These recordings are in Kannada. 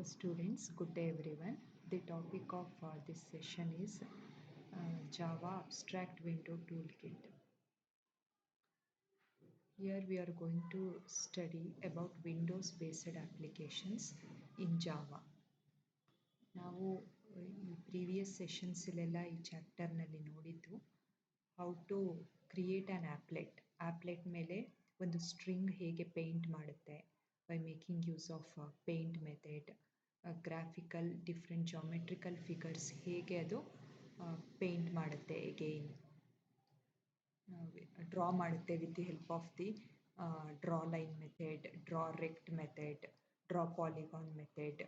Students, good day everyone. The topic of this session is Java Abstract Window Toolkit. Here we are going to study about Windows based applications in Java. ನಾವು ಈ ಪ್ರೀವಿಯಸ್ ಸೆಷನ್ಸಲ್ಲೆಲ್ಲ ಈ ಚಾಪ್ಟರ್ನಲ್ಲಿ ನೋಡಿದ್ದು how to create an applet ಮೇಲೆ ಒಂದು ಸ್ಟ್ರಿಂಗ್ ಹೇಗೆ ಪೇಂಟ್ ಮಾಡುತ್ತೆ by making use of paint method, graphical different geometrical figures ಹೇಗೆ ಅದು ಪೇಂಟ್ ಮಾಡುತ್ತೆ, ಎಗೈನ್ ಡ್ರಾ ಮಾಡುತ್ತೆ with the help of the draw line method, draw rect method, draw polygon method,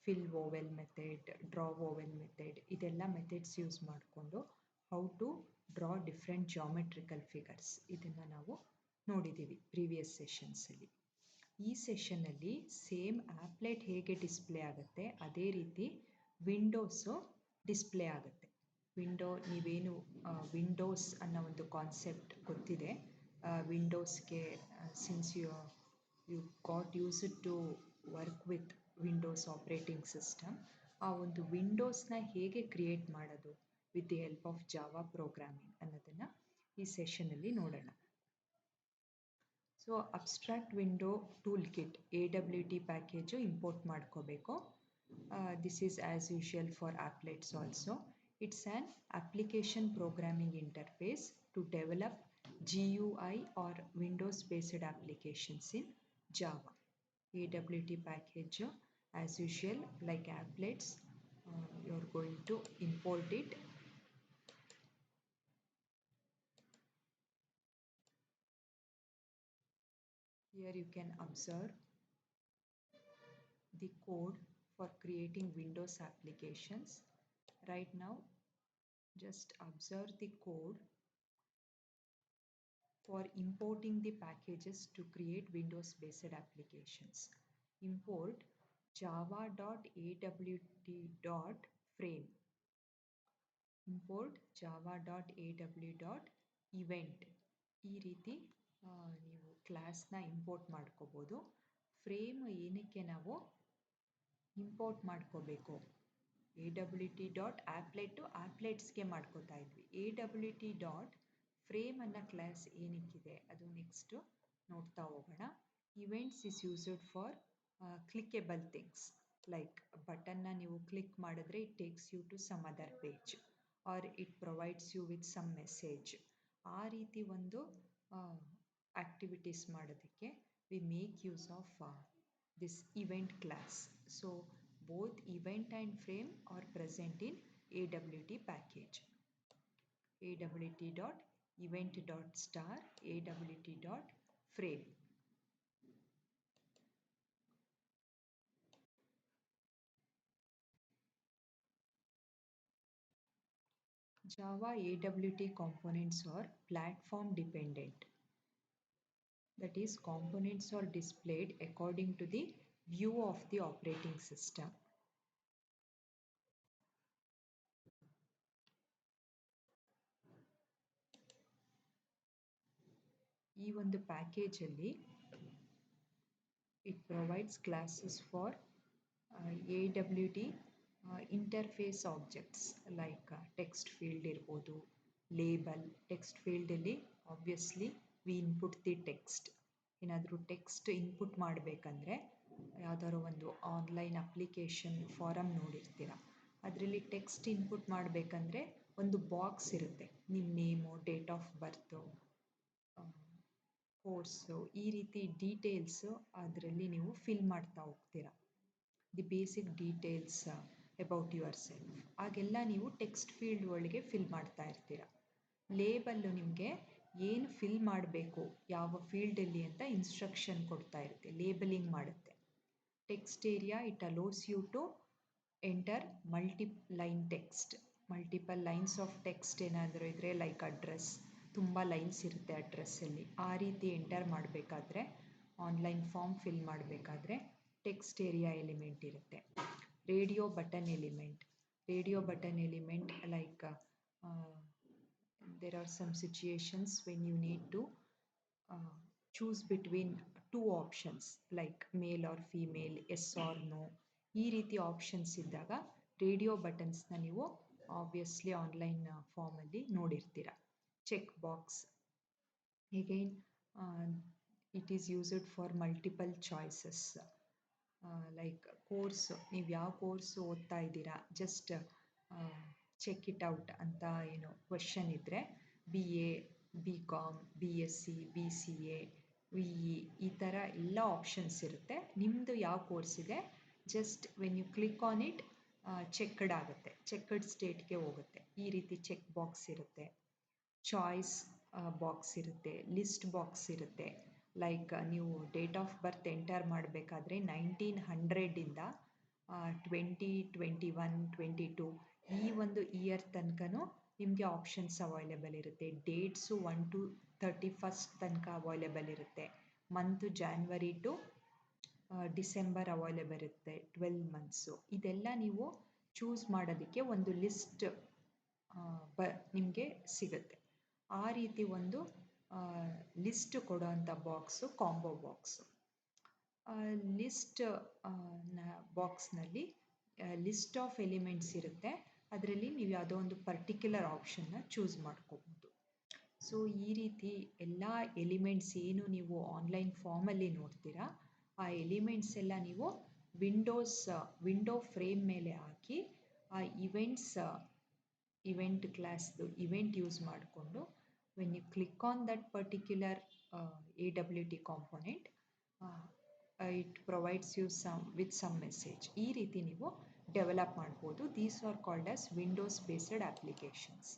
fill oval method, draw oval method, ಇದೆಲ್ಲ ಮೆಥಡ್ಸ್ ಯೂಸ್ ಮಾಡಿಕೊಂಡು how to draw different geometrical figures ಇದನ್ನು ನಾವು ನೋಡಿದ್ದೀವಿ ಪ್ರೀವಿಯಸ್ ಸೆಷನ್ಸಲ್ಲಿ. ಈ ಸೆಷನ್ನಲ್ಲಿ ಸೇಮ್ ಆ್ಯಪ್ಲೆಟ್ ಹೇಗೆ ಡಿಸ್ಪ್ಲೇ ಆಗುತ್ತೆ ಅದೇ ರೀತಿ ವಿಂಡೋಸು ಡಿಸ್ಪ್ಲೇ ಆಗುತ್ತೆ. ನೀವೇನು ವಿಂಡೋಸ್ ಅನ್ನೋ ಒಂದು ಕಾನ್ಸೆಪ್ಟ್ ಗೊತ್ತಿದೆ, ವಿಂಡೋಸ್ಗೆ since you got used to work with Windows operating system, ಆ ಒಂದು ವಿಂಡೋಸ್ನ ಹೇಗೆ ಕ್ರಿಯೇಟ್ ಮಾಡೋದು with the help of Java programming ಅನ್ನೋದನ್ನು ಈ ಸೆಷನಲ್ಲಿ ನೋಡೋಣ. So abstract window toolkit AWT package import ಮಾಡ್ಕೋಬೇಕು. This is as usual for applets also. It's an application programming interface to develop GUI or Windows based applications in Java. AWT package as usual like applets, you're going to import it. Here you can observe the code for creating Windows applications. Right now, just observe the code for importing the packages to create Windows based applications. Import java.awt.frame. Import java.aw.event. ಈ ರೀತಿ ನೀವು ಕ್ಲಾಸ್ನ ಇಂಪೋರ್ಟ್ ಮಾಡ್ಕೋಬೋದು. ಫ್ರೇಮ್ ಏನಕ್ಕೆ ನಾವು ಇಂಪೋರ್ಟ್ ಮಾಡ್ಕೋಬೇಕು, AWT.applet ಆಪ್ಲೆಟ್ಸ್ಗೆ ಮಾಡ್ಕೋತಾ ಇದ್ವಿ. AWT.frame ಅನ್ನೋ ಕ್ಲಾಸ್ ಏನಕ್ಕಿದೆ ಅದು ನೆಕ್ಸ್ಟ್ ನೋಡ್ತಾ ಹೋಗೋಣ. Events is used for clickable things like ಬಟನ್ನ ನೀವು ಕ್ಲಿಕ್ ಮಾಡಿದ್ರೆ it takes you to some other page or it provides you with some message. ಆ ರೀತಿ ಒಂದು ಆಕ್ಟಿವಿಟೀಸ್ ಮಾಡೋದಕ್ಕೆ we make use of this event class. So both event and frame are present in AWT package. AWT.event.star, AWT.frame. Java AWT components are platform dependent. That is, components are displayed according to the view of the operating system. ಈ ಒಂದು ಪ್ಯಾಕೇಜಲ್ಲಿ it provides classes for AWT interface objects like text field ಇರ್ಬೋದು, ಲೇಬಲ್. ಟೆಕ್ಸ್ಟ್ ಫೀಲ್ಡಲ್ಲಿ obviously we input the text. ಏನಾದರೂ ಟೆಕ್ಸ್ಟ್ ಇನ್ಪುಟ್ ಮಾಡಬೇಕಂದ್ರೆ ಯಾವುದಾದ್ರು ಒಂದು ಆನ್ಲೈನ್ ಅಪ್ಲಿಕೇಶನ್ ಫಾರಮ್ ನೋಡಿರ್ತೀರ, ಅದರಲ್ಲಿ ಟೆಕ್ಸ್ಟ್ ಇನ್ಪುಟ್ ಮಾಡಬೇಕಂದ್ರೆ ಒಂದು ಬಾಕ್ಸ್ ಇರುತ್ತೆ, ನಿಮ್ಮ name, date of birth, course, ಈ ರೀತಿ ಡೀಟೇಲ್ಸು ಅದರಲ್ಲಿ ನೀವು ಫಿಲ್ ಮಾಡ್ತಾ ಹೋಗ್ತೀರಾ. The basic details about your self ಹಾಗೆಲ್ಲ ನೀವು ಟೆಕ್ಸ್ಟ್ ಫೀಲ್ಡ್ ಒಳಗೆ ಫಿಲ್ ಮಾಡ್ತಾ ಇರ್ತೀರ. ಲೇಬಲ್ಲು ನಿಮಗೆ ಏನು ಫಿಲ್ ಮಾಡಬೇಕು ಯಾವ ಫೀಲ್ಡಲ್ಲಿ ಅಂತ ಇನ್ಸ್ಟ್ರಕ್ಷನ್ ಕೊಡ್ತಾ ಇರುತ್ತೆ, ಲೇಬಲಿಂಗ್ ಮಾಡುತ್ತೆ. Text area it allows you to enter multiline text. Multiple lines of text ಏನಾದರೂ ಇದ್ದರೆ ಲೈಕ್ ಅಡ್ರೆಸ್, ತುಂಬ ಲೈನ್ಸ್ ಇರುತ್ತೆ ಅಡ್ರೆಸ್ಸಲ್ಲಿ, ಆ ರೀತಿ ಎಂಟರ್ ಮಾಡಬೇಕಾದ್ರೆ ಆನ್ಲೈನ್ ಫಾರ್ಮ್ ಫಿಲ್ ಮಾಡಬೇಕಾದ್ರೆ ಟೆಕ್ಸ್ಟ್ ಏರಿಯಾ ಎಲಿಮೆಂಟ್ ಇರುತ್ತೆ. Radio button element like there are some situations when you need to choose between two options like male or female, yes or no, ಈ ರೀತಿ ಆಪ್ಷನ್ಸ್ ಇದ್ದಾಗ ರೇಡಿಯೋ ಬಟನ್ಸ್ನ ನೀವು ಆಬ್ವಿಯಸ್ಲಿ ಆನ್ಲೈನ್ ಫಾರ್ಮಲ್ಲಿ ನೋಡಿರ್ತೀರ. Check box again it is used for multiple choices like course ನೀವು ಯಾವ ಕೋರ್ಸ್ ಓದ್ತಾ ಇದ್ದೀರಾ ಜಸ್ಟ್ ಚೆಕ್ ಇಟ್ ಔಟ್ ಅಂತ ಏನು ಕ್ವೆಶನ್ ಇದ್ದರೆ BA BCom BSc BCA VE ಈ ಥರ ಎಲ್ಲ ಆಪ್ಷನ್ಸ್ ಇರುತ್ತೆ. ನಿಮ್ಮದು ಯಾವ ಕೋರ್ಸ್ ಇದೆ just when you click on it checked ಆಗುತ್ತೆ, ಚೆಕ್ಡ್ ಸ್ಟೇಟ್ಗೆ ಹೋಗುತ್ತೆ. ಈ ರೀತಿ ಚೆಕ್ ಬಾಕ್ಸ್ ಇರುತ್ತೆ. ಚಾಯ್ಸ್ ಬಾಕ್ಸ್ ಇರುತ್ತೆ, ಲಿಸ್ಟ್ ಬಾಕ್ಸ್ ಇರುತ್ತೆ. ಲೈಕ್ ನೀವು ಡೇಟ್ ಆಫ್ ಬರ್ತ್ ಎಂಟರ್ ಮಾಡಬೇಕಾದ್ರೆ 1900ಇಂದ 2021 22 ಈ ಒಂದು ಇಯರ್ ತನಕನೂ ನಿಮಗೆ ಆಪ್ಷನ್ಸ್ ಅವೈಲೇಬಲ್ ಇರುತ್ತೆ. ಡೇಟ್ಸು 1 to 31st ತನಕ ಅವೈಲೇಬಲ್ ಇರುತ್ತೆ. Month January to December available ಇರುತ್ತೆ, 12 ಮಂತ್ಸು. ಇದೆಲ್ಲ ನೀವು ಚೂಸ್ ಮಾಡೋದಕ್ಕೆ ಒಂದು ಲಿಸ್ಟ್ ನಿಮಗೆ ಸಿಗುತ್ತೆ. ಆ ರೀತಿ ಒಂದು ಲಿಸ್ಟ್ ಕೊಡೋವಂಥ ಬಾಕ್ಸು ಕಾಂಬೋ ಬಾಕ್ಸು. ಲಿಸ್ಟ್ ಬಾಕ್ಸ್ನಲ್ಲಿ ಲಿಸ್ಟ್ ಆಫ್ ಎಲಿಮೆಂಟ್ಸ್ ಇರುತ್ತೆ. ಅದರಲ್ಲಿ ನೀವು ಯಾವುದೋ ಒಂದು ಪರ್ಟಿಕ್ಯುಲರ್ ಆಪ್ಷನ್ನ ಚೂಸ್ ಮಾಡ್ಕೋಬೋದು. ಸೊ ಈ ರೀತಿ ಎಲ್ಲ ಎಲಿಮೆಂಟ್ಸ್ ಏನು ನೀವು ಆನ್ಲೈನ್ ಫಾರ್ಮಲ್ಲಿ ನೋಡ್ತೀರಾ ಆ ಎಲಿಮೆಂಟ್ಸ್ ಎಲ್ಲ ನೀವು ವಿಂಡೋ ಫ್ರೇಮ್ ಮೇಲೆ ಹಾಕಿ ಆ ಇವೆಂಟ್ ಕ್ಲಾಸ್ದು ಇವೆಂಟ್ ಯೂಸ್ ಮಾಡಿಕೊಂಡು when you click on that particular AWT component it provides you with some message. ಈ ರೀತಿ ನೀವು ಡೆವಲಪ್ ಮಾಡ್ಬೋದು. These are called as windows based applications.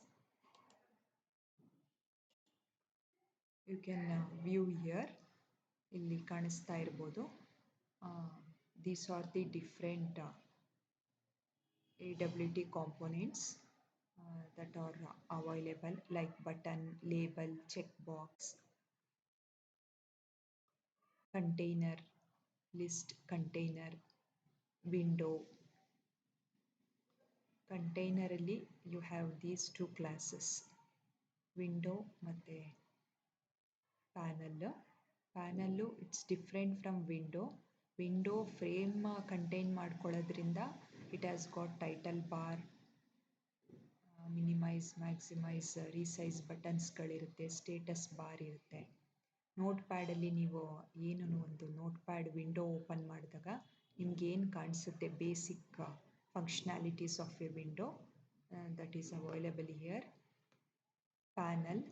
You can view here, ಇಲ್ಲಿ ಕಾಣಿಸ್ತಾ ಇರ್ಬೋದು. These are the different AWT components that are available like button, label, checkbox, container, list, container, window. Container alli you have these two classes, window ಮತ್ತೆ panel. Panel it's different from window. Window frame contain ಮಾಡ್ಕೊಳ್ಳೋದ್ರಿಂದ it has got title bar, minimize maximize resize ಬಟನ್ಸ್ಗಳಿರುತ್ತೆ, ಸ್ಟೇಟಸ್ ಬಾರ್ ಇರುತ್ತೆ. ನೋಟ್ ಪ್ಯಾಡಲ್ಲಿ ನೀವು ಏನು ಒಂದು ನೋಟ್ ಪ್ಯಾಡ್ ವಿಂಡೋ ಓಪನ್ ಮಾಡಿದಾಗ ನಿಮ್ಗೇನು ಕಾಣಿಸುತ್ತೆ basic functionalities of a window that is available here. Panel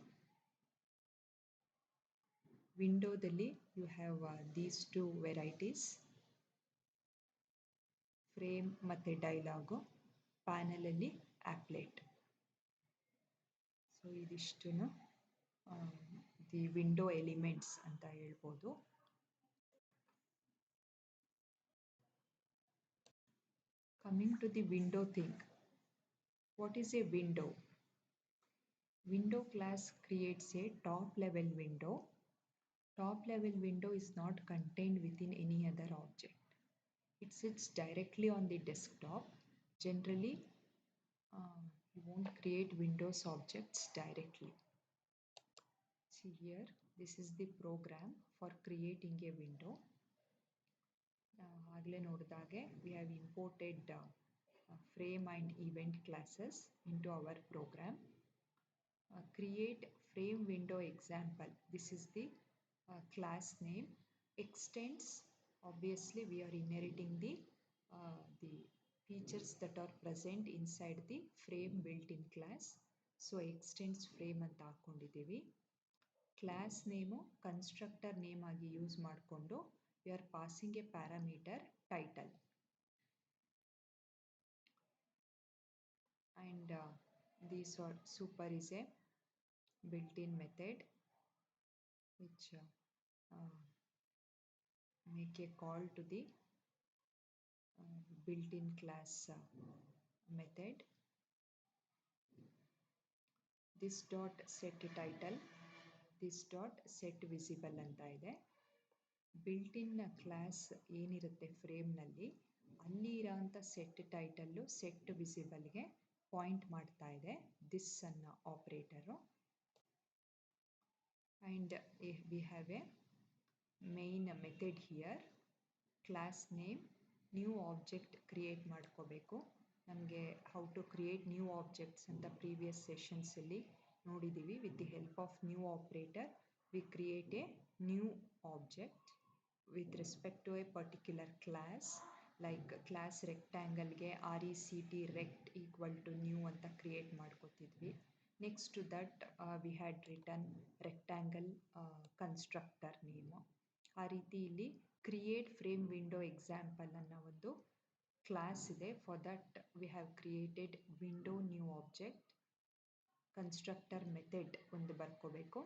ವಿಂಡೋದಲ್ಲಿ you have these two varieties, frame ಮತ್ತು ಡೈಲಾಗು. ಪ್ಯಾನಲಲ್ಲಿ ಆ್ಯಪ್ಲೆಟ್. ಸೊ ಇದಿಷ್ಟು ದಿ ವಿಂಡೋ ಎಲಿಮೆಂಟ್ಸ್ ಅಂತ ಹೇಳ್ಬೋದು. Coming to the window thing, what is a window? Window class creates a top level window. Top level window is not contained within any other object. It sits directly on the desktop. Generally, you won't create Windows objects directly. See here, this is the program for creating a window. ಆಗಲೇ ನೋಡಿದಾಗೆ we have imported frame and event classes into our program. Create frame window example. This is the class name. Extends, obviously we are inheriting the features that are present inside the frame built-in class. So extends frame ಅಂತ ಹಾಕೊಂಡಿದ್ದೀವಿ. ಕ್ಲಾಸ್ ನೇಮು ಕನ್ಸ್ಟ್ರಕ್ಟರ್ ನೇಮ್ ಆಗಿ ಯೂಸ್ ಮಾಡಿಕೊಂಡು we are passing a parameter title. And these are super is a built-in method which make a call to the built-in class method. This dot set title, this dot set visible ಅಂತ ಇದೆ. built-in ಕ್ಲಾಸ್ ಏನಿರುತ್ತೆ ಫ್ರೇಮ್ನಲ್ಲಿ ಅಲ್ಲಿ ಇರೋಂಥ ಸೆಟ್ ಟೈಟಲ್ಲು ಸೆಟ್ ವಿಸಿಬಲ್ಗೆ ಪಾಯಿಂಟ್ ಮಾಡ್ತಾ ಇದೆ ದಿಸ್ ಅನ್ನೋ operator. And we have a main method here, class name new object create ಮಾಡ್ಕೋಬೇಕು. ನಮಗೆ how to create new objects ಅಂತ ಪ್ರೀವಿಯಸ್ ಸೆಷನ್ಸಲ್ಲಿ ನೋಡಿದ್ದೀವಿ. With the help of new operator we create a new object with respect to a particular class. Like class ರೆಕ್ಟ್ಯಾಂಗಲ್ಗೆ RECT rect equal to new ಅಂತ ಕ್ರಿಯೇಟ್ ಮಾಡ್ಕೋತಿದ್ವಿ. Next to that we had return rectangle constructor name. ಆ ರೀತಿ ಇಲ್ಲಿ ಕ್ರಿಯೇಟ್ ಫ್ರೇಮ್ ವಿಂಡೋ ಎಕ್ಸಾಂಪಲ್ ಅನ್ನೋ ಒಂದು ಕ್ಲಾಸ್ ಇದೆ. For that we have created window new object. Constructor method ಒಂದು ಬರ್ಕೋಬೇಕು.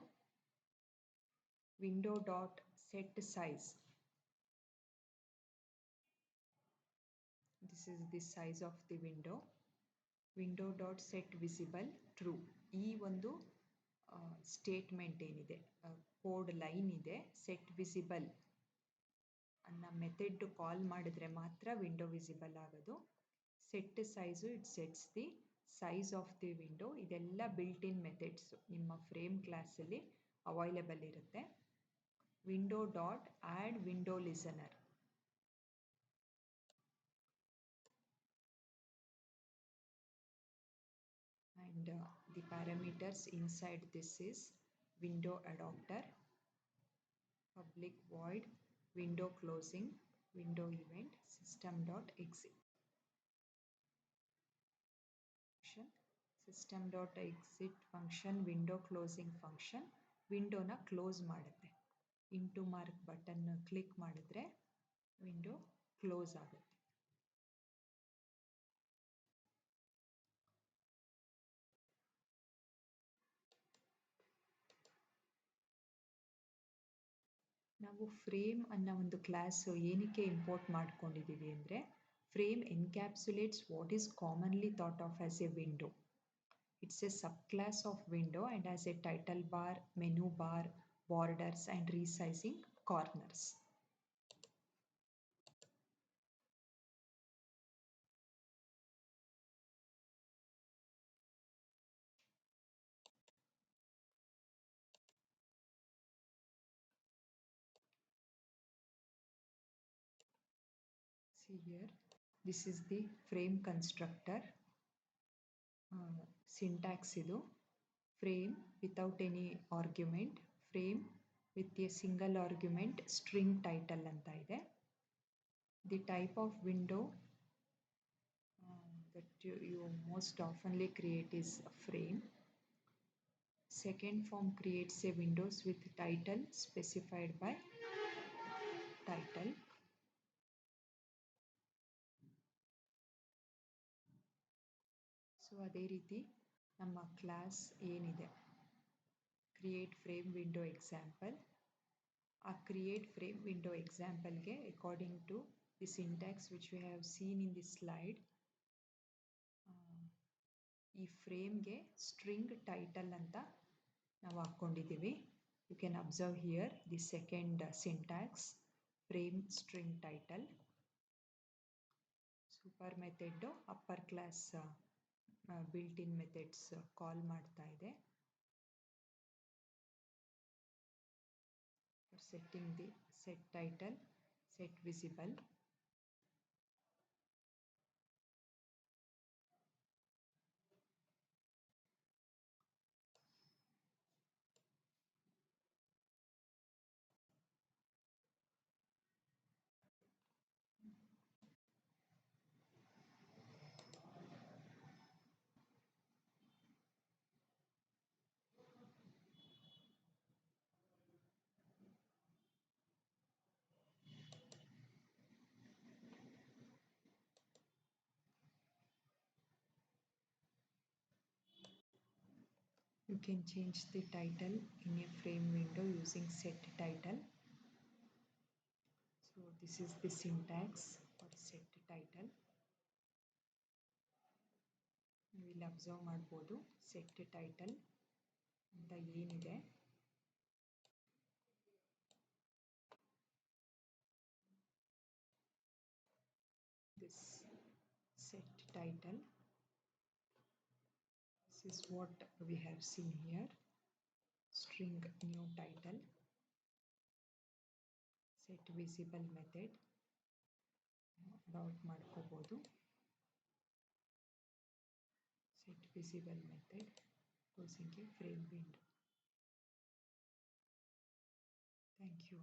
Window dot set size, this is the size of the window. window dot set visible true. ಈ ಒಂದು ಸ್ಟೇಟ್ಮೆಂಟ್ ಏನಿದೆ, ಕೋಡ್ ಲೈನ್ ಇದೆ, ಸೆಟ್ ವಿಸಿಬಲ್ ಅನ್ನೋ ಮೆಥಡ್ ಕಾಲ್ ಮಾಡಿದ್ರೆ ಮಾತ್ರ ವಿಂಡೋ ವಿಸಿಬಲ್ ಆಗೋದು. Set size it sets the size of the window. ಇದೆಲ್ಲ ಬಿಲ್ಟ್ ಇನ್ ಮೆಥಡ್ಸು ನಿಮ್ಮ ಫ್ರೇಮ್ ಕ್ಲಾಸಲ್ಲಿ ಅವೈಲೇಬಲ್ ಇರುತ್ತೆ. Window dot add window listener, and the parameters inside this is window adapter, public void window closing, window event, system.exit function. system.exit function window closing function ವಿಂಡೋನ ಕ್ಲೋಸ್ ಮಾಡುತ್ತೆ. ಇಂಟು ಮಾರ್ಕ್ ಬಟನ್ ಕ್ಲಿಕ್ ಮಾಡಿದ್ರೆ ವಿಂಡೋ ಕ್ಲೋಸ್ ಆಗುತ್ತೆ. ನಾವು ಫ್ರೇಮ್ ಅನ್ನೋ ಒಂದು ಕ್ಲಾಸ್ ಏನಕ್ಕೆ ಇಂಪೋರ್ಟ್ ಮಾಡ್ಕೊಂಡಿದ್ದೀವಿ ಅಂದರೆ, frame encapsulates what is commonly thought of as a window. It's a subclass of window and has a title bar, menu bar, borders and resizing corners. See here, this is the frame constructor. Syntax idu frame without any argument, frame with a single argument, string title anta ide. The type of window that you most oftenly create is a frame. Second form creates a windows with title specified by title. So ಅದೇ ರೀತಿ ನಮ್ಮ ಕ್ಲಾಸ್ ಏನಿದೆ, ಕ್ರಿಯೇಟ್ ಫ್ರೇಮ್ ವಿಂಡೋ ಎಕ್ಸಾಂಪಲ್, ಆ ಕ್ರಿಯೇಟ್ ಫ್ರೇಮ್ ವಿಂಡೋ ಎಕ್ಸಾಂಪಲ್ಗೆ according to the syntax which we have seen in the slide, ಈ ಫ್ರೇಮ್ಗೆ ಸ್ಟ್ರಿಂಗ್ ಟೈಟಲ್ ಅಂತ ನಾವು ಹಾಕ್ಕೊಂಡಿದ್ದೀವಿ. You can observe here the second syntax, frame string title. Super method upper class built in methods call ಮಾಡ್ತಾ ಇದೆ. For setting the set title, set visible. You can change the title in a frame window using set title. So this is the syntax for set title. ನೀವು ಇಲ್ಲಿ ಅಬ್ಸರ್ವ್ ಮಾಡ್ಬೋದು ಸೆಟ್ ಟೈಟಲ್ ಅಂತ ಏನಿದೆ. This set title, this is what we have seen here, string new title, set visible method, dot ಮಾಡ್ಕೋಬೋದು. ಸೆಟ್ ವಿಸಿಬಲ್ ಮೆಥಡ್ ಕ್ಲೋಸಿಂಗ್ಗೆ ಫ್ರೇಮ್ ವಿಂಡೋ. Thank you.